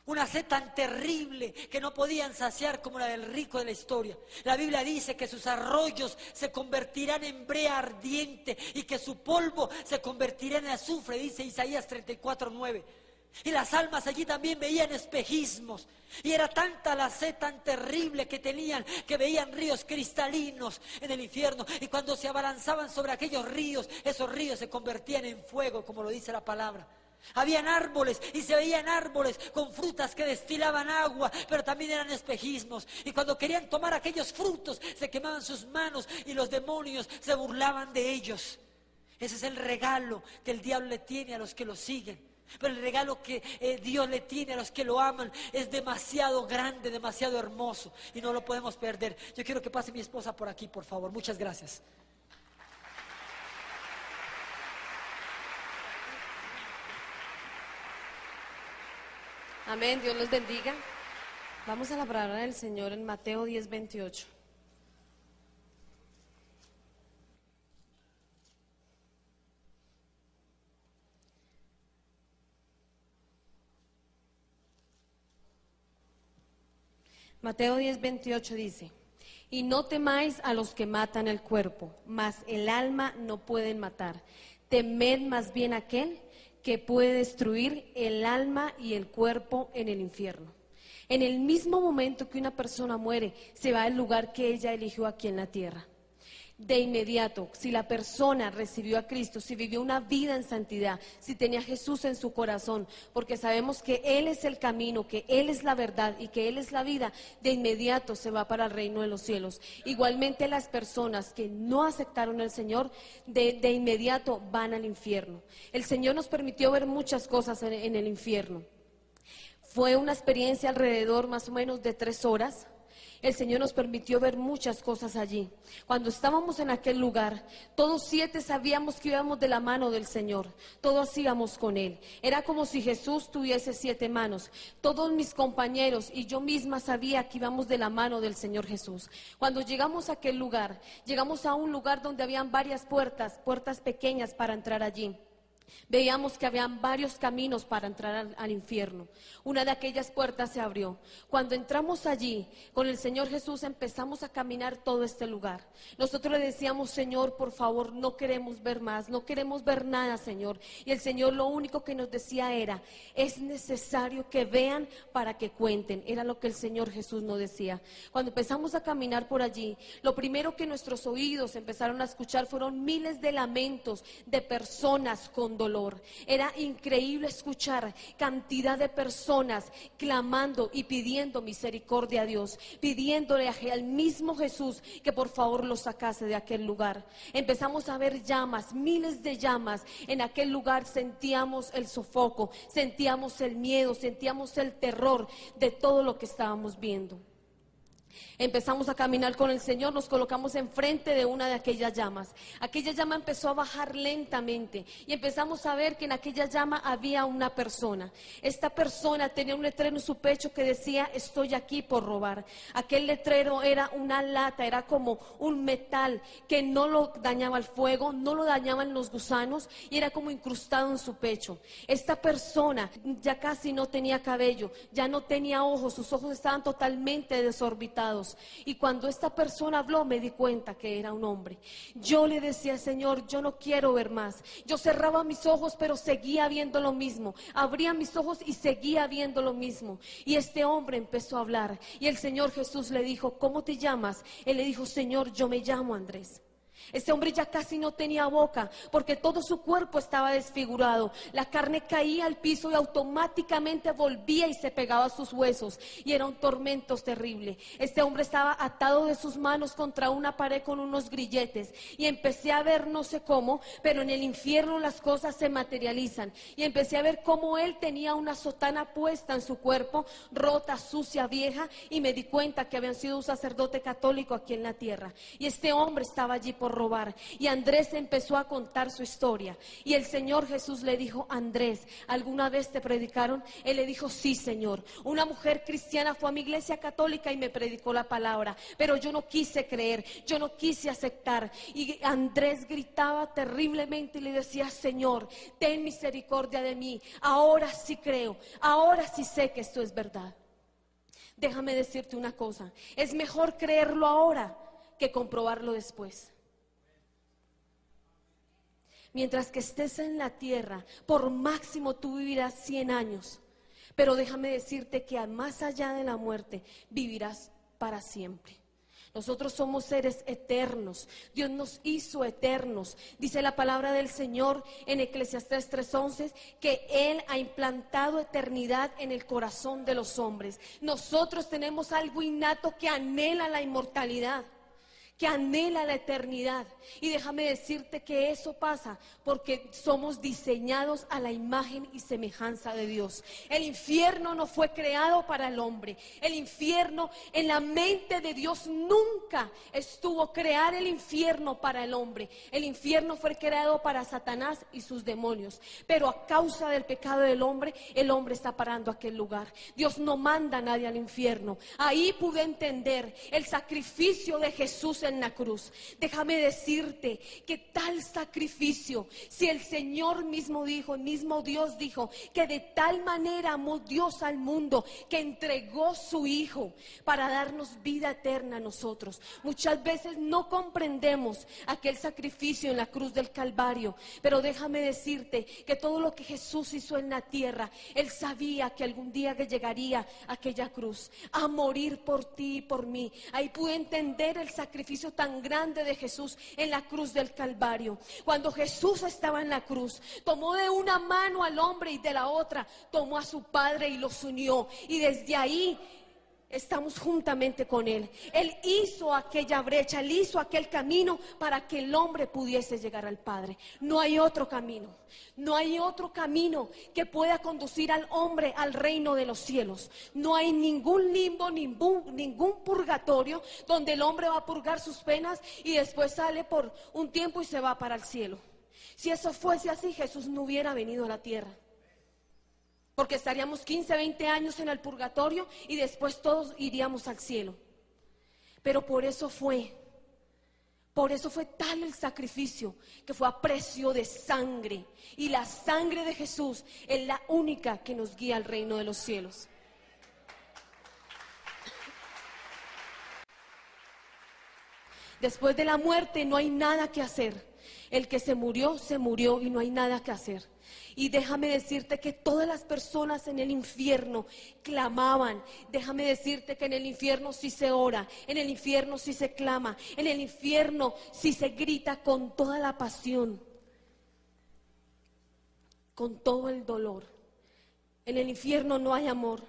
una sed tan terrible que no podían saciar como la del rico de la historia. La Biblia dice que sus arroyos se convertirán en brea ardiente y que su polvo se convertirá en azufre, dice Isaías 34:9. Y las almas allí también veían espejismos. Y era tanta la sed tan terrible que tenían, que veían ríos cristalinos en el infierno. Y cuando se abalanzaban sobre aquellos ríos, esos ríos se convertían en fuego, como lo dice la palabra. Habían árboles y se veían árboles con frutas que destilaban agua, pero también eran espejismos. Y cuando querían tomar aquellos frutos, se quemaban sus manos y los demonios se burlaban de ellos. Ese es el regalo que el diablo le tiene a los que lo siguen. Pero el regalo que Dios le tiene a los que lo aman es demasiado grande, demasiado hermoso y no lo podemos perder. Yo quiero que pase mi esposa por aquí, por favor. Muchas gracias. Amén, Dios los bendiga. Vamos a la palabra del Señor en Mateo 10:28. Mateo 10:28 dice: y no temáis a los que matan el cuerpo, mas el alma no pueden matar. Temed más bien a aquel que puede destruir el alma y el cuerpo en el infierno. En el mismo momento que una persona muere, se va al lugar que ella eligió aquí en la tierra. De inmediato, si la persona recibió a Cristo, si vivió una vida en santidad, si tenía a Jesús en su corazón, porque sabemos que Él es el camino, que Él es la verdad y que Él es la vida, de inmediato se va para el reino de los cielos. Igualmente las personas que no aceptaron al Señor, de inmediato van al infierno. El Señor nos permitió ver muchas cosas en el infierno. Fue una experiencia alrededor más o menos de 3 horas. El Señor nos permitió ver muchas cosas allí. Cuando estábamos en aquel lugar, todos 7 sabíamos que íbamos de la mano del Señor. Todos íbamos con Él. Era como si Jesús tuviese 7 manos. Todos mis compañeros y yo misma sabía que íbamos de la mano del Señor Jesús. Cuando llegamos a aquel lugar, llegamos a un lugar donde habían varias puertas pequeñas para entrar allí. Veíamos que habían varios caminos para entrar al infierno. Una de aquellas puertas se abrió. Cuando entramos allí, con el Señor Jesús empezamos a caminar todo este lugar. Nosotros le decíamos: Señor, por favor, no queremos ver más, no queremos ver nada, Señor. Y el Señor lo único que nos decía era: es necesario que vean para que cuenten. Era lo que el Señor Jesús nos decía. Cuando empezamos a caminar por allí, lo primero que nuestros oídos empezaron a escuchar fueron miles de lamentos de personas con dolor. Era increíble escuchar cantidad de personas clamando y pidiendo misericordia a Dios, pidiéndole al mismo Jesús que por favor los sacase de aquel lugar. Empezamos a ver llamas, miles de llamas en aquel lugar. Sentíamos el sofoco, sentíamos el miedo, sentíamos el terror de todo lo que estábamos viendo. Empezamos a caminar con el Señor, nos colocamos enfrente de una de aquellas llamas. Aquella llama empezó a bajar lentamente y empezamos a ver que en aquella llama había una persona. Esta persona tenía un letrero en su pecho que decía: estoy aquí por robar. Aquel letrero era una lata, era como un metal que no lo dañaba el fuego, no lo dañaban los gusanos y era como incrustado en su pecho. Esta persona ya casi no tenía cabello, ya no tenía ojos, sus ojos estaban totalmente desorbitados. Y cuando esta persona habló, me di cuenta que era un hombre. Yo le decía: Señor, yo no quiero ver más. Yo cerraba mis ojos, pero seguía viendo lo mismo. Abría mis ojos y seguía viendo lo mismo. Y este hombre empezó a hablar. Y el Señor Jesús le dijo: ¿cómo te llamas? Él le dijo: Señor, yo me llamo Andrés. Este hombre ya casi no tenía boca porque todo su cuerpo estaba desfigurado. La carne caía al piso y automáticamente volvía y se pegaba a sus huesos y era un tormento terrible. Este hombre estaba atado de sus manos contra una pared con unos grilletes y empecé a ver, no sé cómo, pero en el infierno las cosas se materializan y empecé a ver cómo él tenía una sotana puesta en su cuerpo, rota, sucia, vieja, y me di cuenta que habían sido un sacerdote católico aquí en la tierra y este hombre estaba allí por robar. Y Andrés empezó a contar su historia y el Señor Jesús le dijo: Andrés, ¿alguna vez te predicaron? Él le dijo: sí, Señor, una mujer cristiana fue a mi iglesia católica y me predicó la palabra, pero yo no quise creer, yo no quise aceptar. Y Andrés gritaba terriblemente y le decía: Señor, ten misericordia de mí, ahora sí creo, ahora sí sé que esto es verdad. Déjame decirte una cosa: es mejor creerlo ahora que comprobarlo después. Mientras que estés en la tierra, por máximo tú vivirás 100 años. Pero déjame decirte que más allá de la muerte, vivirás para siempre. Nosotros somos seres eternos. Dios nos hizo eternos. Dice la palabra del Señor en Eclesiastés 3:11 que Él ha implantado eternidad en el corazón de los hombres. Nosotros tenemos algo innato que anhela la inmortalidad, que anhela la eternidad. Y déjame decirte que eso pasa porque somos diseñados a la imagen y semejanza de Dios. El infierno no fue creado para el hombre. El infierno, en la mente de Dios nunca estuvo crear el infierno para el hombre. El infierno fue creado para Satanás y sus demonios. Pero a causa del pecado del hombre, el hombre está parando aquel lugar. Dios no manda a nadie al infierno. Ahí pude entender el sacrificio de Jesús en la cruz. Déjame decirte que tal sacrificio, si el Señor mismo dijo, el mismo Dios dijo, que de tal manera amó Dios al mundo, que entregó su Hijo para darnos vida eterna a nosotros. Muchas veces no comprendemos aquel sacrificio en la cruz del Calvario, pero déjame decirte que todo lo que Jesús hizo en la tierra, Él sabía que algún día que llegaría a aquella cruz a morir por ti y por mí. Ahí pude entender el sacrificio tan grande de Jesús en la cruz del Calvario. Cuando Jesús estaba en la cruz, tomó de una mano al hombre y de la otra tomó a su Padre y los unió, y desde ahí estamos juntamente con Él. Él hizo aquella brecha, Él hizo aquel camino para que el hombre pudiese llegar al Padre. No hay otro camino, no hay otro camino que pueda conducir al hombre al reino de los cielos. No hay ningún limbo, ningún purgatorio donde el hombre va a purgar sus penas y después sale por un tiempo y se va para el cielo. Si eso fuese así, Jesús no hubiera venido a la tierra, porque estaríamos 15, 20 años en el purgatorio y después todos iríamos al cielo. Pero por eso fue tal el sacrificio, que fue a precio de sangre. Y la sangre de Jesús es la única que nos guía al reino de los cielos. Después de la muerte no hay nada que hacer. El que se murió y no hay nada que hacer. Y déjame decirte que todas las personas en el infierno clamaban. Déjame decirte que en el infierno sí se ora, en el infierno sí se clama, en el infierno sí se grita con toda la pasión, con todo el dolor. En el infierno no hay amor,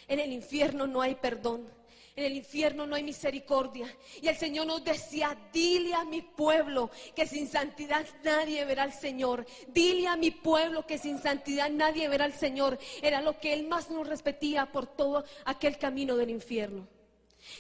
en el infierno no hay perdón. En el infierno no hay misericordia. Y el Señor nos decía: dile a mi pueblo que sin santidad nadie verá al Señor. Dile a mi pueblo que sin santidad nadie verá al Señor. Era lo que Él más nos repetía por todo aquel camino del infierno.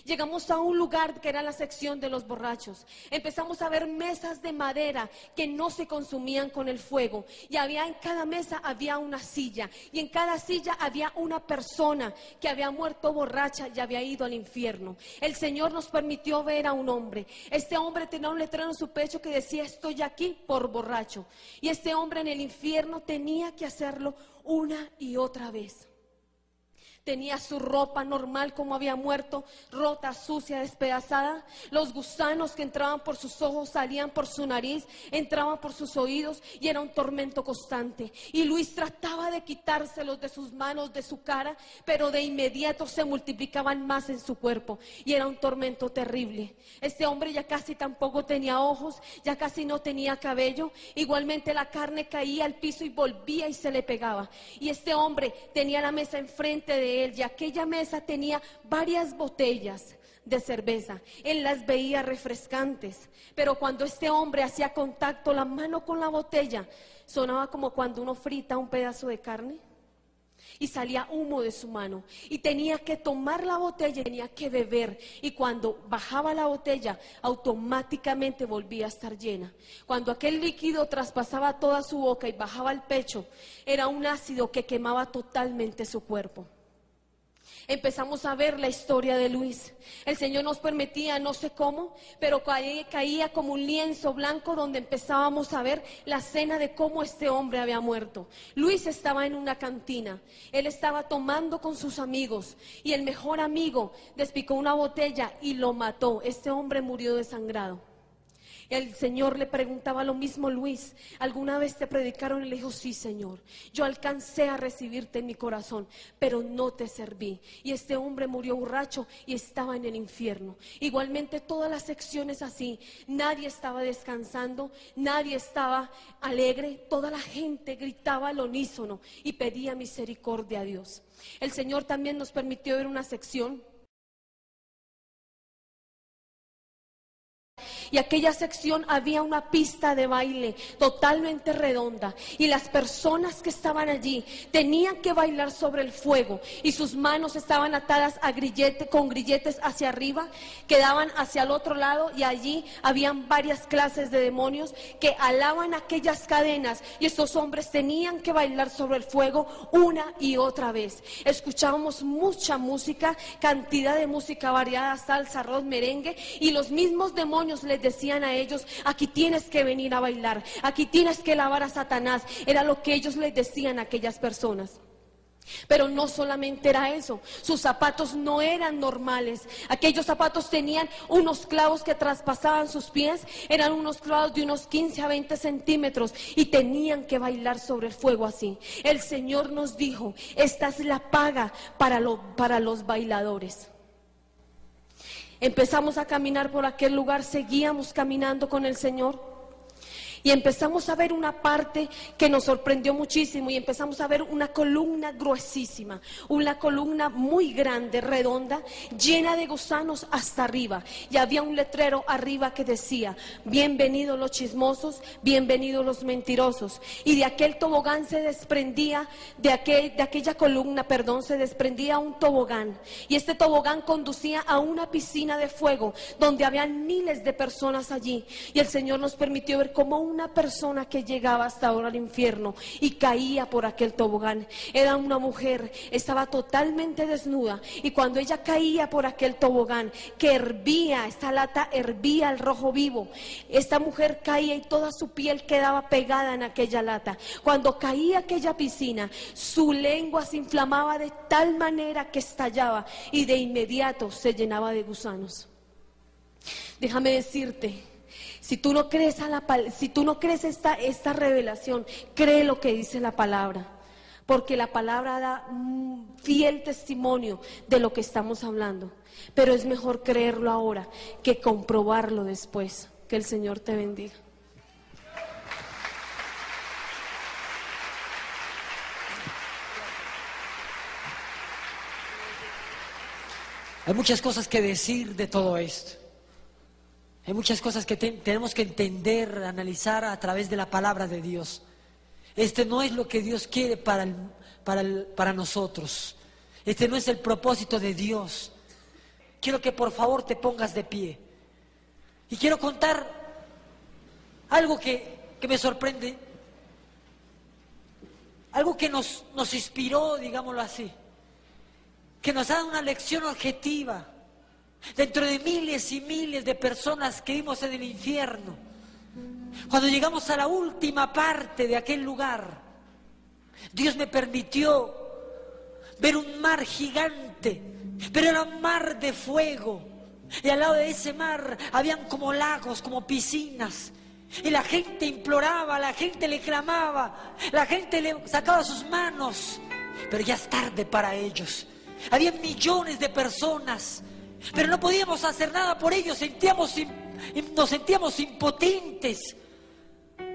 Llegamos a un lugar que era la sección de los borrachos. Empezamos a ver mesas de madera que no se consumían con el fuego, y en cada mesa había una silla, y en cada silla había una persona que había muerto borracha y había ido al infierno. El Señor nos permitió ver a un hombre. Este hombre tenía un letrero en su pecho que decía: estoy aquí por borracho. Y este hombre en el infierno tenía que hacerlo una y otra vez. Tenía su ropa normal como había muerto, rota, sucia, despedazada. Los gusanos que entraban por sus ojos salían por su nariz, entraban por sus oídos, y era un tormento constante. Y Luis trataba de quitárselos de sus manos, de su cara, pero de inmediato se multiplicaban más en su cuerpo, y era un tormento terrible. Este hombre ya casi tampoco tenía ojos, ya casi no tenía cabello. Igualmente la carne caía al piso y volvía y se le pegaba. Y este hombre tenía la mesa enfrente de él, y aquella mesa tenía varias botellas de cerveza. Él las veía refrescantes, pero cuando este hombre hacía contacto la mano con la botella, sonaba como cuando uno frita un pedazo de carne y salía humo de su mano, y tenía que tomar la botella y tenía que beber, y cuando bajaba la botella automáticamente volvía a estar llena. Cuando aquel líquido traspasaba toda su boca y bajaba al pecho, era un ácido que quemaba totalmente su cuerpo. Empezamos a ver la historia de Luis. El Señor nos permitía, no sé cómo, pero caía como un lienzo blanco donde empezábamos a ver la escena de cómo este hombre había muerto. Luis estaba en una cantina, él estaba tomando con sus amigos, y el mejor amigo despicó una botella y lo mató. Este hombre murió desangrado. El Señor le preguntaba lo mismo: Luis, ¿alguna vez te predicaron? Y le dijo: sí, Señor, yo alcancé a recibirte en mi corazón, pero no te serví. Y este hombre murió borracho y estaba en el infierno. Igualmente todas las secciones así, nadie estaba descansando, nadie estaba alegre, toda la gente gritaba al unísono y pedía misericordia a Dios. El Señor también nos permitió ver una sección y aquella sección había una pista de baile totalmente redonda, y las personas que estaban allí tenían que bailar sobre el fuego, y sus manos estaban atadas a con grilletes hacia arriba que daban hacia el otro lado, y allí habían varias clases de demonios que alaban aquellas cadenas, y estos hombres tenían que bailar sobre el fuego una y otra vez. Escuchábamos mucha música, cantidad de música variada, salsa, rock, merengue, y los mismos demonios les decían a ellos: aquí tienes que venir a bailar, aquí tienes que alabar a Satanás. Era lo que ellos les decían a aquellas personas. Pero no solamente era eso, sus zapatos no eran normales. Aquellos zapatos tenían unos clavos que traspasaban sus pies, eran unos clavos de unos 15 a 20 centímetros, y tenían que bailar sobre el fuego así. El Señor nos dijo: esta es la paga para los bailadores. Empezamos a caminar por aquel lugar, seguíamos caminando con el Señor, y empezamos a ver una parte que nos sorprendió muchísimo, y empezamos a ver una columna gruesísima, una columna muy grande, redonda, llena de gusanos hasta arriba, y había un letrero arriba que decía: bienvenidos los chismosos, bienvenidos los mentirosos. Y de aquel tobogán se desprendía, de aquella columna, se desprendía un tobogán, y este tobogán conducía a una piscina de fuego donde habían miles de personas allí, y el Señor nos permitió ver cómo una persona que llegaba hasta ahora al infierno y caía por aquel tobogán. Era una mujer, estaba totalmente desnuda, y cuando ella caía por aquel tobogán, que hervía, esta lata hervía al rojo vivo, esta mujer caía y toda su piel quedaba pegada en aquella lata. Cuando caía aquella piscina, su lengua se inflamaba de tal manera que estallaba, y de inmediato se llenaba de gusanos. Déjame decirte, si tú no crees esta revelación, cree lo que dice la palabra, porque la palabra da fiel testimonio de lo que estamos hablando. Pero es mejor creerlo ahora que comprobarlo después. Que el Señor te bendiga. Hay muchas cosas que decir de todo esto. Hay muchas cosas que tenemos que entender, analizar a través de la palabra de Dios. Este no es lo que Dios quiere para nosotros. Este no es el propósito de Dios. Quiero que por favor te pongas de pie. Y quiero contar algo que me sorprende. Algo que nos inspiró, digámoslo así. Que nos da una lección objetiva. Dentro de miles y miles de personas que vimos en el infierno, cuando llegamos a la última parte de aquel lugar, Dios me permitió ver un mar gigante, pero era un mar de fuego, y al lado de ese mar habían como lagos, como piscinas, y la gente imploraba, la gente le clamaba, la gente le sacaba sus manos, pero ya es tarde para ellos. Había millones de personas, pero no podíamos hacer nada por ellos, nos sentíamos impotentes.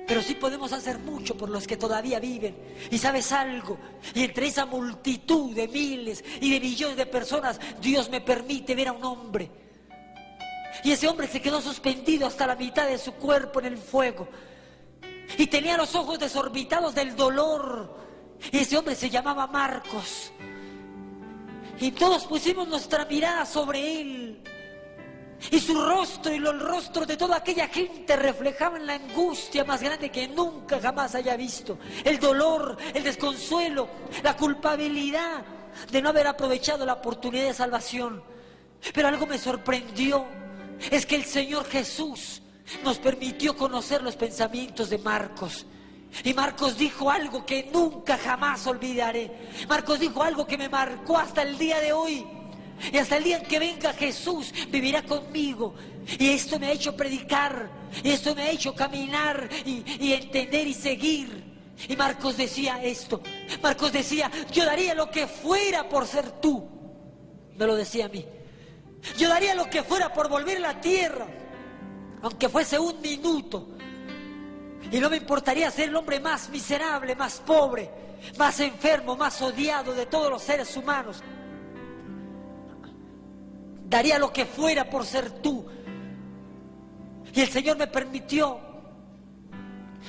Pero sí podemos hacer mucho por los que todavía viven. Y ¿sabes algo? Y entre esa multitud de miles y de millones de personas, Dios me permite ver a un hombre. Y ese hombre se quedó suspendido hasta la mitad de su cuerpo en el fuego. Y tenía los ojos desorbitados del dolor. Y ese hombre se llamaba Marcos. Y todos pusimos nuestra mirada sobre él. Y su rostro y el rostro de toda aquella gente reflejaban la angustia más grande que nunca jamás haya visto. El dolor, el desconsuelo, la culpabilidad de no haber aprovechado la oportunidad de salvación. Pero algo me sorprendió, es que el Señor Jesús nos permitió conocer los pensamientos de Marcos. Y Marcos dijo algo que nunca jamás olvidaré. Marcos dijo algo que me marcó hasta el día de hoy. Y hasta el día en que venga Jesús, vivirá conmigo. Y esto me ha hecho predicar, y esto me ha hecho caminar y entender y seguir. Y Marcos decía esto. Marcos decía: yo daría lo que fuera por ser tú. Me lo decía a mí. Yo daría lo que fuera por volver a la tierra, aunque fuese un minuto. Y no me importaría ser el hombre más miserable, más pobre, más enfermo, más odiado de todos los seres humanos. Daría lo que fuera por ser tú. Y el Señor me permitió.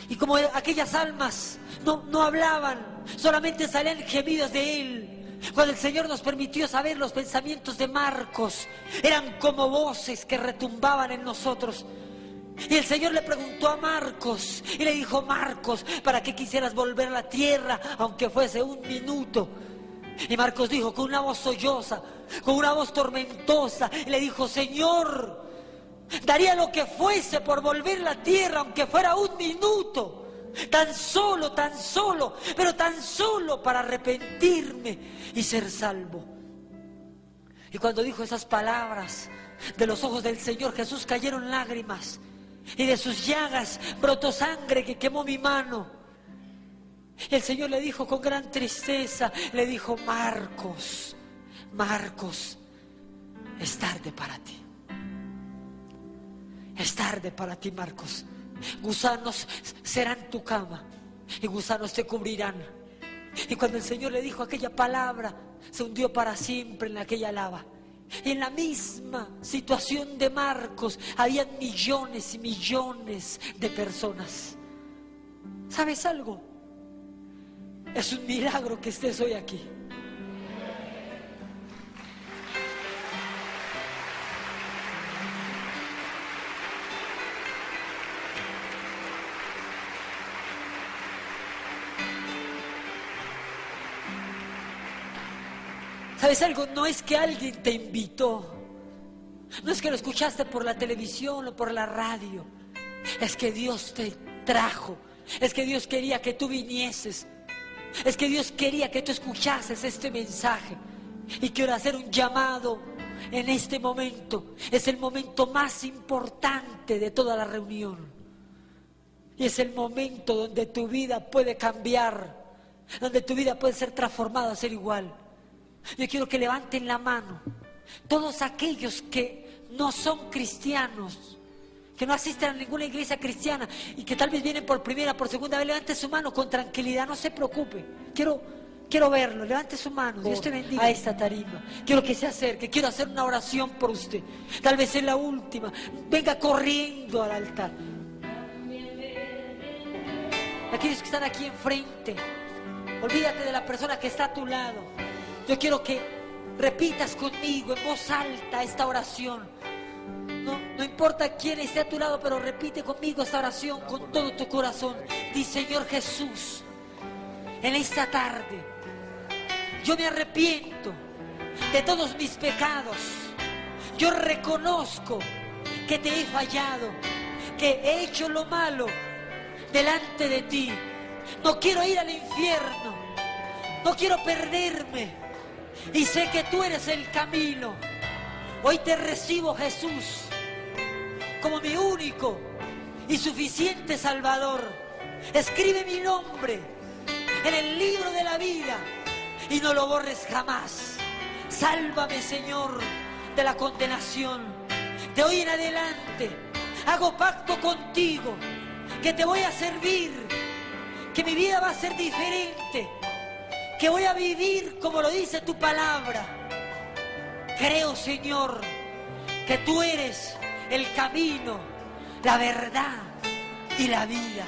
Y como aquellas almas no hablaban, solamente salían gemidos de Él. Cuando el Señor nos permitió saber los pensamientos de Marcos, eran como voces que retumbaban en nosotros. Y el Señor le preguntó a Marcos y le dijo: Marcos, ¿para qué quisieras volver a la tierra aunque fuese un minuto? Y Marcos dijo con una voz solloza, con una voz tormentosa, y le dijo: Señor, daría lo que fuese por volver a la tierra aunque fuera un minuto. Tan solo, pero tan solo para arrepentirme y ser salvo. Y cuando dijo esas palabras, de los ojos del Señor Jesús cayeron lágrimas, y de sus llagas brotó sangre que quemó mi mano. El Señor le dijo con gran tristeza, le dijo: Marcos, Marcos, es tarde para ti. Es tarde para ti, Marcos. Gusanos serán tu cama y gusanos te cubrirán. Y cuando el Señor le dijo aquella palabra, se hundió para siempre en aquella lava. Y en la misma situación de Marcos había millones y millones de personas. ¿Sabes algo? Es un milagro que estés hoy aquí. ¿Sabes algo? No es que alguien te invitó, no es que lo escuchaste por la televisión o por la radio, es que Dios te trajo, es que Dios quería que tú vinieses, es que Dios quería que tú escuchases este mensaje. Y quiero hacer un llamado en este momento. Es el momento más importante de toda la reunión, y es el momento donde tu vida puede cambiar, donde tu vida puede ser transformada a ser igual. Yo quiero que levanten la mano todos aquellos que no son cristianos, que no asisten a ninguna iglesia cristiana y que tal vez vienen por primera, por segunda vez. Levante su mano con tranquilidad, no se preocupe. Quiero verlo, levante su mano. Dios te bendiga. A esta tarima quiero que se acerque, quiero hacer una oración por usted. Tal vez es la última. Venga corriendo al altar. Aquellos que están aquí enfrente, olvídate de la persona que está a tu lado. Yo quiero que repitas conmigo en voz alta esta oración. No importa quién esté a tu lado, pero repite conmigo esta oración con todo tu corazón. Di: Señor Jesús, en esta tarde yo me arrepiento de todos mis pecados. Yo reconozco que te he fallado, que he hecho lo malo delante de ti. No quiero ir al infierno, no quiero perderme. Y sé que tú eres el camino. Hoy te recibo, Jesús, como mi único y suficiente Salvador. Escribe mi nombre en el libro de la vida y no lo borres jamás. Sálvame, Señor, de la condenación. De hoy en adelante hago pacto contigo, que te voy a servir, que mi vida va a ser diferente, que voy a vivir como lo dice tu palabra. Creo, Señor, que tú eres el camino, la verdad y la vida.